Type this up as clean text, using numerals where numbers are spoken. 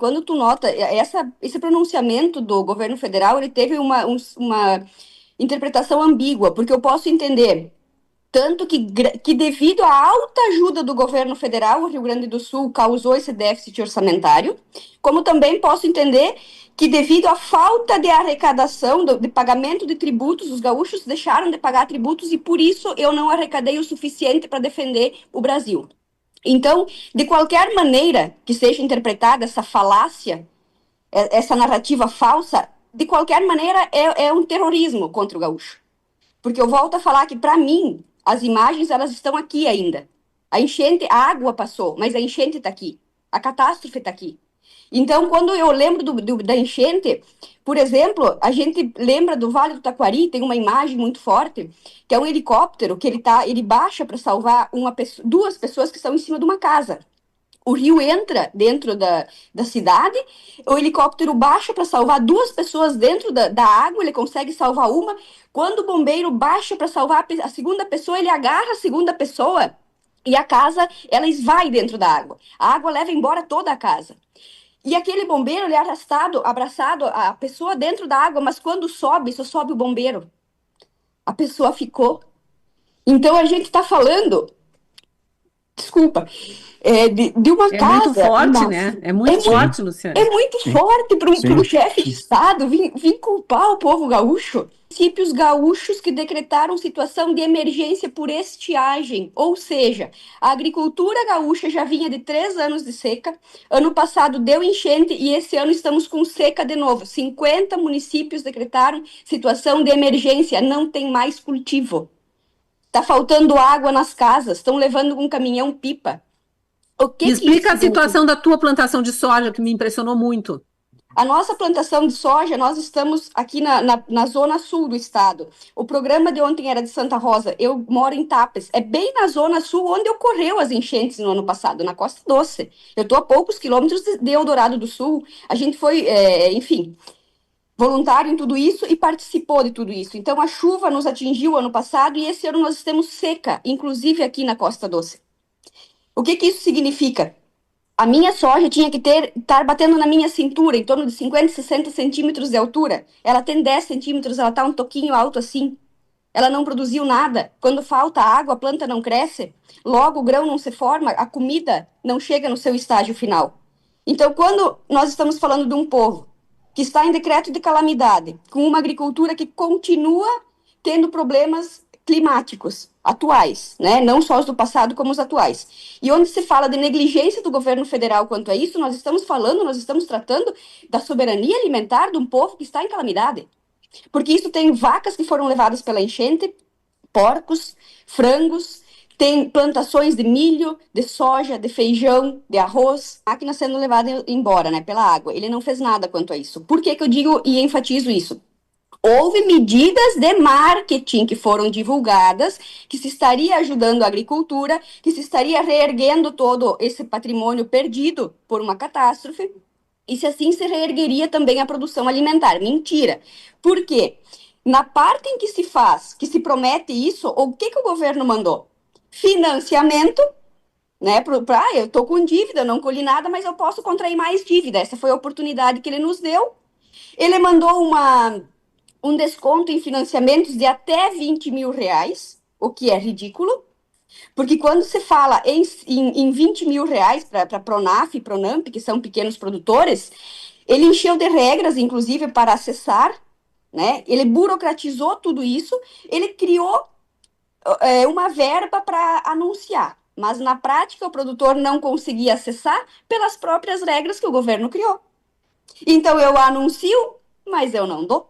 quando tu nota esse pronunciamento do governo federal, ele teve uma interpretação ambígua, porque eu posso entender tanto que devido à alta ajuda do governo federal, o Rio Grande do Sul causou esse déficit orçamentário, como também posso entender que devido à falta de arrecadação, de pagamento de tributos, os gaúchos deixaram de pagar tributos e por isso eu não arrecadei o suficiente para defender o Brasil. Então, de qualquer maneira que seja interpretada essa falácia, essa narrativa falsa, de qualquer maneira é um terrorismo contra o gaúcho. Porque eu volto a falar que, para mim, as imagens elas estão aqui ainda. A enchente, a água passou, mas a enchente está aqui. A catástrofe está aqui. Então, quando eu lembro da enchente, por exemplo, a gente lembra do Vale do Taquari, tem uma imagem muito forte, que é um helicóptero que ele baixa para salvar duas pessoas que estão em cima de uma casa. O rio entra dentro da cidade, o helicóptero baixa para salvar duas pessoas dentro da água, ele consegue salvar uma. Quando o bombeiro baixa para salvar a segunda pessoa, ele agarra a segunda pessoa e a casa, ela esvai dentro da água. A água leva embora toda a casa. E aquele bombeiro, ele é arrastado, abraçado, a pessoa dentro da água, mas quando sobe, só sobe o bombeiro. A pessoa ficou. Então a gente está falando, desculpa, de uma É muito casa. forte, Nossa, né? É muito forte, Luciana. é muito Sim, forte para sim. um chefe de Estado vir culpar o povo gaúcho. Municípios gaúchos que decretaram situação de emergência por estiagem, ou seja, a agricultura gaúcha já vinha de 3 anos de seca, ano passado deu enchente e esse ano estamos com seca de novo. 50 municípios decretaram situação de emergência, não tem mais cultivo. Está faltando água nas casas, estão levando um caminhão-pipa. O Me que isso explica a significa? situação da tua plantação de soja, que me impressionou muito. A nossa plantação de soja, nós estamos aqui na zona sul do estado. O programa de ontem era de Santa Rosa. Eu moro em Tapes. É bem na zona sul onde ocorreu as enchentes no ano passado, na Costa Doce. Eu estou a poucos quilômetros de Eldorado do Sul. A gente foi, enfim, voluntário em tudo isso e participou de tudo isso. Então, a chuva nos atingiu ano passado e esse ano nós temos seca, inclusive aqui na Costa Doce. O que isso significa? A minha soja tinha que estar batendo na minha cintura, em torno de 50, 60 centímetros de altura. Ela tem 10 centímetros, ela está um toquinho alto assim. Ela não produziu nada. Quando falta água, a planta não cresce. Logo, o grão não se forma, a comida não chega no seu estágio final. Então, quando nós estamos falando de um povo que está em decreto de calamidade, com uma agricultura que continua tendo problemas climáticos atuais, né? Não só os do passado, como os atuais. E onde se fala de negligência do governo federal quanto a isso, nós estamos tratando da soberania alimentar de um povo que está em calamidade. Porque isso tem vacas que foram levadas pela enchente, porcos, frangos, tem plantações de milho, de soja, de feijão, de arroz, máquina sendo levada embora, né, pela água. Ele não fez nada quanto a isso. Por que eu digo e enfatizo isso? Houve medidas de marketing que foram divulgadas, que se estaria ajudando a agricultura, que se estaria reerguendo todo esse patrimônio perdido por uma catástrofe, e se assim se reergueria também a produção alimentar. Mentira. Por quê? Na parte em que se faz, que se promete isso, o que o governo mandou? Financiamento, né? Eu estou com dívida, não colhi nada, mas eu posso contrair mais dívida. Essa foi a oportunidade que ele nos deu. Ele mandou um desconto em financiamentos de até 20 mil reais, o que é ridículo, porque quando se fala em 20 mil reais para Pronaf e Pronamp, que são pequenos produtores, ele encheu de regras, inclusive, para acessar, né? Ele burocratizou tudo isso, ele criou uma verba para anunciar, mas na prática o produtor não conseguia acessar pelas próprias regras que o governo criou. Então eu anuncio, mas eu não dou.